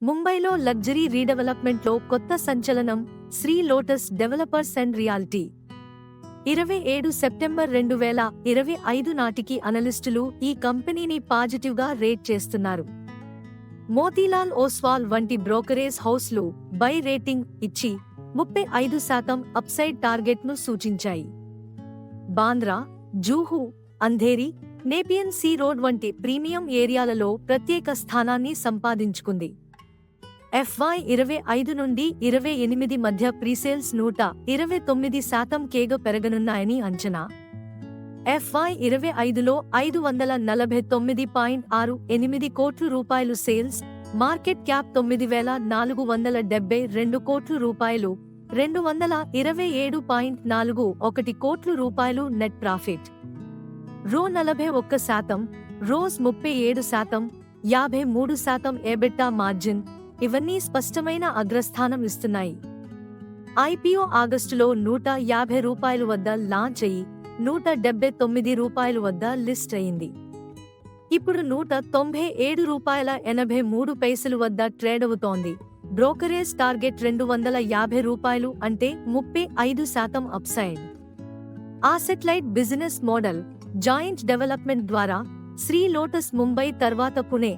ముంబైలో లగ్జరీ రీడెవలప్మెంట్లో కొత్త సంచలనం Sri lotus developers and Realty. 27 September 2025 నాటికి అనలిస్టులు ఈ కంపెనీని పాజిటివ్గా రేట్ చేస్తున్నారు. మోతీలాల్ ఓస్వాల్ వంటి బ్రోకరేజ్ హౌస్లు బై రేటింగ్ ఇచ్చి 35% అప్సైడ్ టార్గెట్ను సూచించాయి. Bandra, Juhu, Andheri, Nepean sea road వంటి ప్రీమియం ఏరియాలలో ప్రత్యేక స్థానాన్ని సంపాదించుకుంది. FY25 నుండి 28 మధ్య ప్రీసేల్స్ 129% కేగ పెరగనున్నాయని అంచనా. FY25లో 549.68 కోట్ల రూపాయలు సేల్స్, మార్కెట్ క్యాప్ 9,472 కోట్ల రూపాయలు, 227.41 కోట్ల రూపాయలు నెట్ ప్రాఫిట్. రో 41%, రోజ్ 37%, 53% ఎబిటా మార్జిన్ ఇవన్నీ స్పష్టమైన అగ్రస్థానం ఇస్తున్నాయి. IPO ఆగస్టులో ₹150 వద్ద లాంచ్ అయి ₹179 వద్ద లిస్ట్ అయింది. ఇప్పుడు ₹197.83 వద్ద ట్రేడవుతోంది. బ్రోకరేజ్ టార్గెట్ ₹250 అంటే 35% upside. Asset light business model, joint development ద్వారా శ్రీ లోటస్ ముంబై తర్వాత పుణె,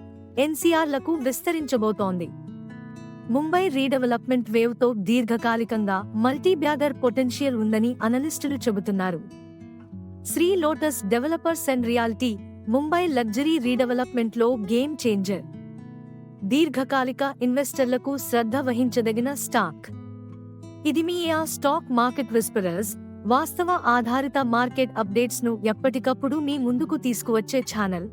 NCRలకు విస్తరించబోతోంది. ముంబై రీడెవలప్మెంట్ వేవ్తో దీర్ఘకాలికంగా మల్టీబ్యాగర్ పొటెన్షియల్ ఉందని అనలిస్టులు చెబుతున్నారు. Sri lotus developers and realty Mumbai luxury రీడెవలప్మెంట్లో గేమ్ చేంజర్. దీర్ఘకాలిక ఇన్వెస్టర్లకు శ్రద్ధ వహించదగిన స్టాక్. ఇది మీ స్టాక్ మార్కెట్ విస్పరర్స్, వాస్తవ ఆధారిత మార్కెట్ అప్డేట్స్ను ఎప్పటికప్పుడు మీ ముందుకు తీసుకువచ్చే ఛానల్.